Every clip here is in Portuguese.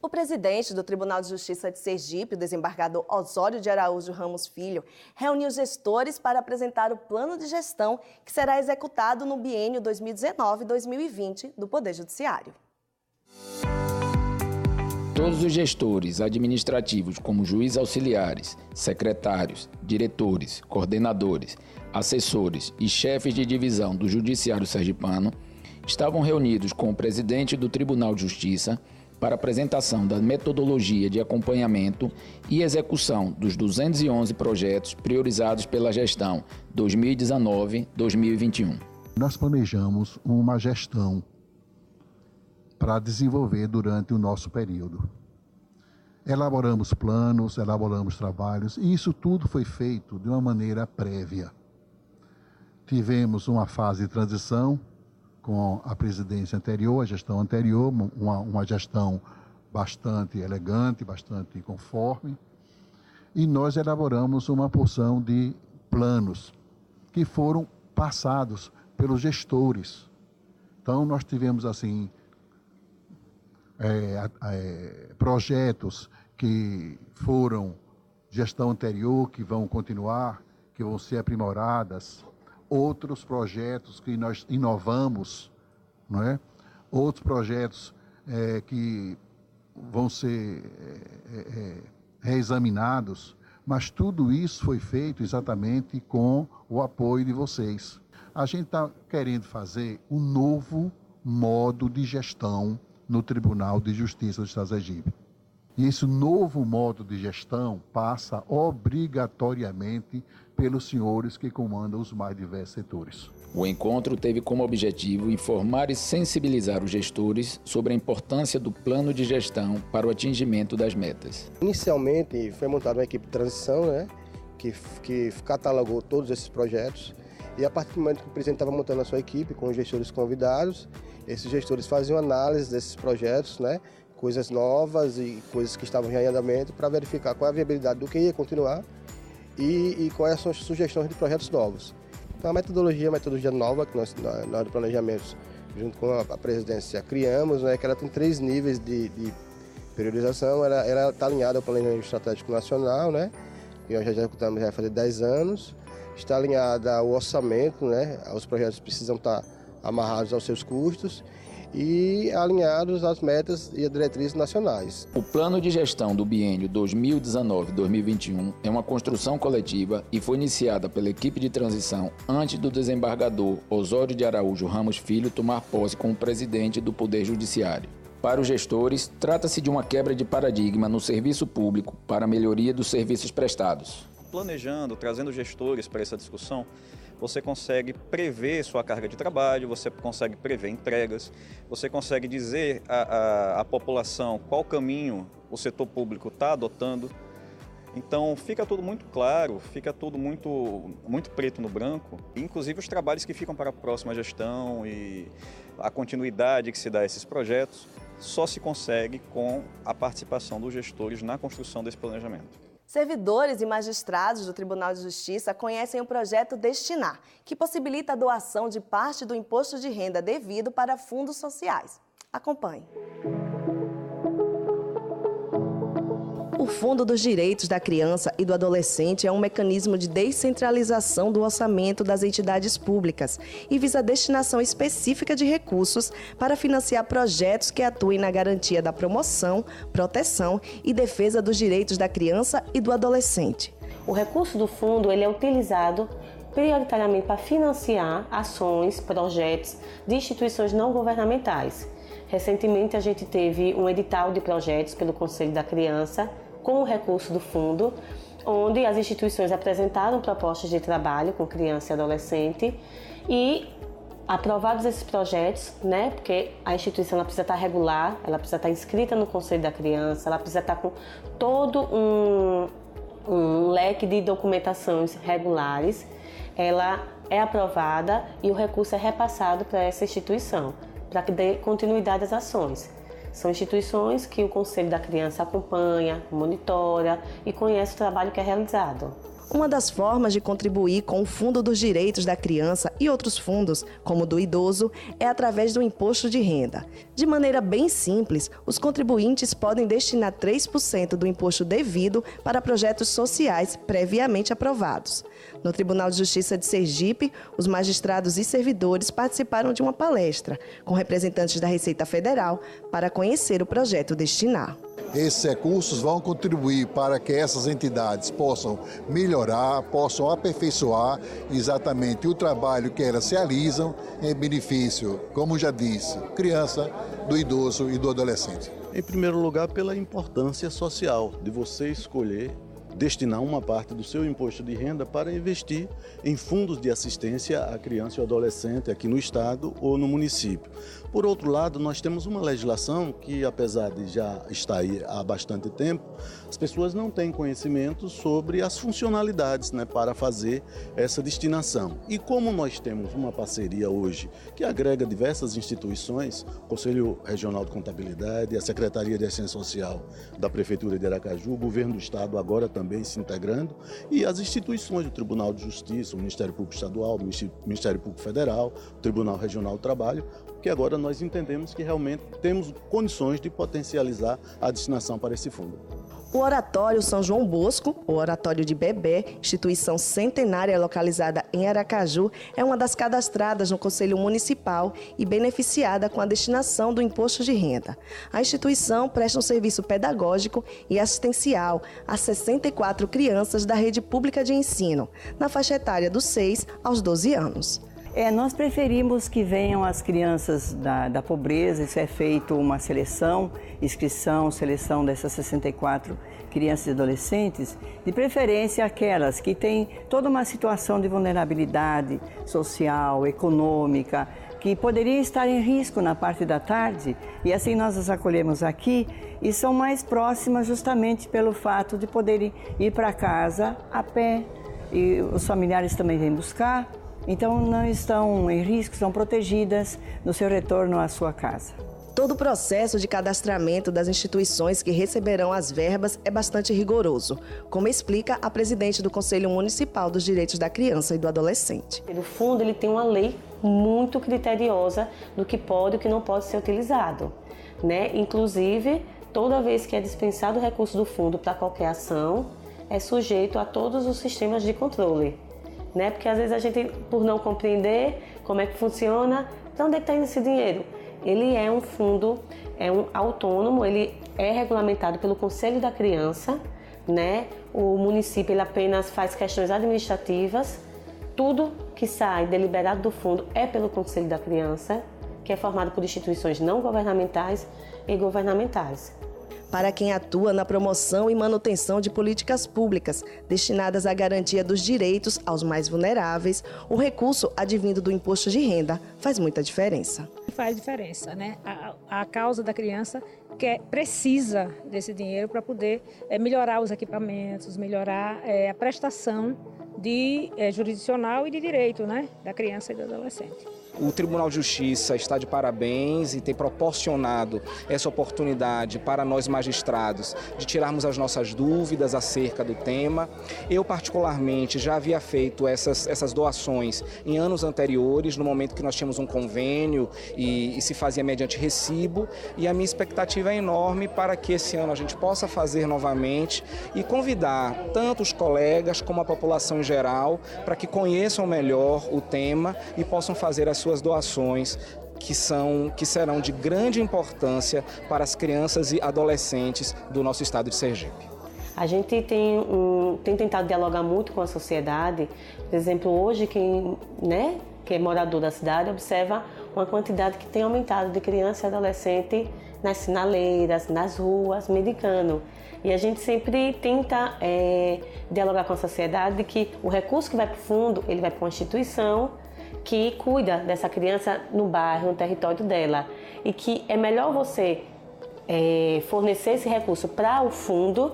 O presidente do Tribunal de Justiça de Sergipe, o desembargador Osório de Araújo Ramos Filho, reuniu gestores para apresentar o plano de gestão que será executado no biênio 2019-2020 do Poder Judiciário. Todos os gestores administrativos, como juízes auxiliares, secretários, diretores, coordenadores, assessores e chefes de divisão do Judiciário Sergipano, estavam reunidos com o presidente do Tribunal de Justiça para apresentação da metodologia de acompanhamento e execução dos 211 projetos priorizados pela gestão 2019-2021. Nós planejamos uma gestão para desenvolver durante o nosso período. Elaboramos planos, elaboramos trabalhos, e isso tudo foi feito de uma maneira prévia. Tivemos uma fase de transição com a presidência anterior, a gestão anterior, uma gestão bastante elegante, bastante conforme, e nós elaboramos uma porção de planos que foram passados pelos gestores. Então, nós tivemos, assim, projetos que foram gestão anterior, que vão continuar, que vão ser aprimoradas, outros projetos que nós inovamos, não é? Outros projetos que vão ser reexaminados, mas tudo isso foi feito exatamente com o apoio de vocês. A gente está querendo fazer um novo modo de gestão no Tribunal de Justiça do Estado do Sergipe. E esse novo modo de gestão passa obrigatoriamente pelos senhores que comandam os mais diversos setores. O encontro teve como objetivo informar e sensibilizar os gestores sobre a importância do plano de gestão para o atingimento das metas. Inicialmente foi montada uma equipe de transição, que catalogou todos esses projetos, e a partir do momento que o presidente estava montando a sua equipe com os gestores convidados, esses gestores faziam análise desses projetos, coisas novas e coisas que estavam já em andamento, para verificar qual é a viabilidade do que ia continuar e quais são as sugestões de projetos novos. Então a metodologia nova que nós do planejamento, junto com a presidência, criamos, que ela tem 3 níveis de priorização. Ela está alinhada ao Planejamento Estratégico Nacional, que nós já executamos já fazer 10 anos. Está alinhada ao orçamento, os projetos precisam estar amarrados aos seus custos e alinhados às metas e às diretrizes nacionais. O plano de gestão do biênio 2019-2021 é uma construção coletiva e foi iniciada pela equipe de transição antes do desembargador Osório de Araújo Ramos Filho tomar posse como presidente do Poder Judiciário. Para os gestores, trata-se de uma quebra de paradigma no serviço público para a melhoria dos serviços prestados. Planejando, trazendo gestores para essa discussão, você consegue prever sua carga de trabalho, você consegue prever entregas, você consegue dizer à população qual caminho o setor público está adotando. Então fica tudo muito claro, fica tudo muito preto no branco, inclusive os trabalhos que ficam para a próxima gestão e a continuidade que se dá a esses projetos, só se consegue com a participação dos gestores na construção desse planejamento. Servidores e magistrados do Tribunal de Justiça conhecem o projeto Destinar, que possibilita a doação de parte do imposto de renda devido para fundos sociais. Acompanhe. O Fundo dos Direitos da Criança e do Adolescente é um mecanismo de descentralização do orçamento das entidades públicas e visa a destinação específica de recursos para financiar projetos que atuem na garantia da promoção, proteção e defesa dos direitos da criança e do adolescente. O recurso do fundo ele é utilizado prioritariamente para financiar ações, projetos de instituições não governamentais. Recentemente a gente teve um edital de projetos pelo Conselho da Criança com o recurso do fundo, onde as instituições apresentaram propostas de trabalho com criança e adolescente e aprovados esses projetos, porque a instituição ela precisa estar regular, ela precisa estar inscrita no Conselho da Criança, ela precisa estar com todo um leque de documentações regulares, ela é aprovada e o recurso é repassado para essa instituição, para que dê continuidade às ações. São instituições que o Conselho da Criança acompanha, monitora e conhece o trabalho que é realizado. Uma das formas de contribuir com o Fundo dos Direitos da Criança e outros fundos, como o do idoso, é através do imposto de renda. De maneira bem simples, os contribuintes podem destinar 3% do imposto devido para projetos sociais previamente aprovados. No Tribunal de Justiça de Sergipe, os magistrados e servidores participaram de uma palestra com representantes da Receita Federal para conhecer o projeto Destinar. Esses recursos vão contribuir para que essas entidades possam melhorar, possam aperfeiçoar exatamente o trabalho que elas realizam em benefício, como já disse, criança, do idoso e do adolescente. Em primeiro lugar, pela importância social de você escolher destinar uma parte do seu imposto de renda para investir em fundos de assistência à criança e ao adolescente aqui no estado ou no município. Por outro lado, nós temos uma legislação que, apesar de já estar aí há bastante tempo, as pessoas não têm conhecimento sobre as funcionalidades, para fazer essa destinação. E como nós temos uma parceria hoje que agrega diversas instituições, o Conselho Regional de Contabilidade, a Secretaria de Assistência Social da Prefeitura de Aracaju, o Governo do Estado agora também se integrando, e as instituições do Tribunal de Justiça, o Ministério Público Estadual, o Ministério Público Federal, o Tribunal Regional do Trabalho, que agora nós entendemos que realmente temos condições de potencializar a destinação para esse fundo. O Oratório São João Bosco, o Oratório de Bebé, instituição centenária localizada em Aracaju, é uma das cadastradas no Conselho Municipal e beneficiada com a destinação do imposto de renda. A instituição presta um serviço pedagógico e assistencial a 64 crianças da rede pública de ensino, na faixa etária dos 6 aos 12 anos. Nós preferimos que venham as crianças da pobreza, isso é feito uma seleção, seleção dessas 64 crianças e adolescentes, de preferência aquelas que têm toda uma situação de vulnerabilidade social, econômica, que poderiam estar em risco na parte da tarde, e assim nós as acolhemos aqui e são mais próximas justamente pelo fato de poderem ir para casa a pé, e os familiares também vêm buscar. Então, não estão em risco, são protegidas no seu retorno à sua casa. Todo o processo de cadastramento das instituições que receberão as verbas é bastante rigoroso, como explica a presidente do Conselho Municipal dos Direitos da Criança e do Adolescente. O fundo ele tem uma lei muito criteriosa do que pode e o que não pode ser utilizado, Inclusive, toda vez que é dispensado o recurso do fundo para qualquer ação, é sujeito a todos os sistemas de controle. Porque às vezes a gente, por não compreender como é que funciona, então onde é que está indo esse dinheiro? Ele é um fundo, autônomo, ele é regulamentado pelo Conselho da Criança, O município ele apenas faz questões administrativas, tudo que sai deliberado do fundo é pelo Conselho da Criança, que é formado por instituições não governamentais e governamentais. Para quem atua na promoção e manutenção de políticas públicas destinadas à garantia dos direitos aos mais vulneráveis, o recurso advindo do imposto de renda faz muita diferença. Faz diferença, A causa da criança precisa desse dinheiro para poder melhorar os equipamentos, melhorar a prestação jurisdicional e de direito, da criança e do adolescente. O Tribunal de Justiça está de parabéns e tem proporcionado essa oportunidade para nós magistrados de tirarmos as nossas dúvidas acerca do tema. Eu, particularmente, já havia feito essas doações em anos anteriores, no momento que nós tínhamos um convênio e se fazia mediante recibo, e a minha expectativa é enorme para que esse ano a gente possa fazer novamente e convidar tanto os colegas como a população em geral para que conheçam melhor o tema e possam fazer as suas doações que serão de grande importância para as crianças e adolescentes do nosso estado de Sergipe. A gente tem tentado dialogar muito com a sociedade. Por exemplo, hoje quem é morador da cidade observa uma quantidade que tem aumentado de criança e adolescente nas sinaleiras, nas ruas, medicando. E a gente sempre tenta dialogar com a sociedade de que o recurso que vai para o fundo, ele vai para uma instituição que cuida dessa criança no bairro, no território dela. E que é melhor você fornecer esse recurso para o fundo,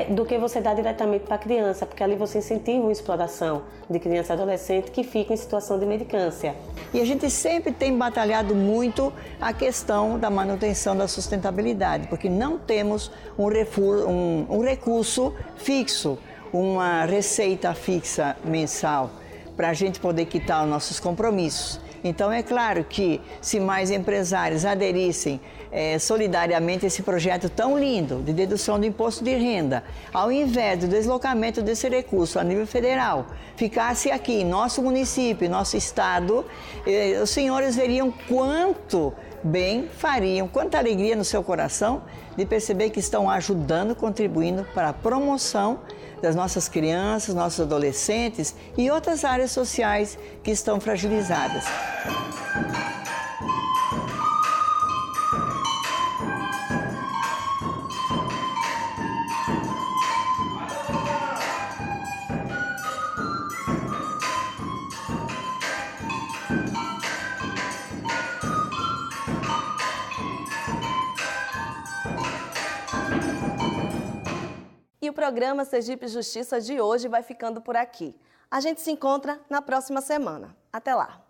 do que você dar diretamente para a criança, porque ali você incentiva uma exploração de criança e adolescente que fica em situação de mendicância. E a gente sempre tem batalhado muito a questão da manutenção da sustentabilidade, porque não temos um recurso fixo. uma receita fixa mensal para a gente poder quitar os nossos compromissos. Então, é claro que se mais empresários aderissem solidariamente a esse projeto tão lindo de dedução do imposto de renda, ao invés do deslocamento desse recurso a nível federal, ficasse aqui em nosso município, em nosso estado, os senhores veriam quanto bem fariam, quanta alegria no seu coração de perceber que estão ajudando, contribuindo para a promoção das nossas crianças, nossos adolescentes e outras áreas sociais que estão fragilizadas. E o programa Sergipe Justiça de hoje vai ficando por aqui. A gente se encontra na próxima semana. Até lá!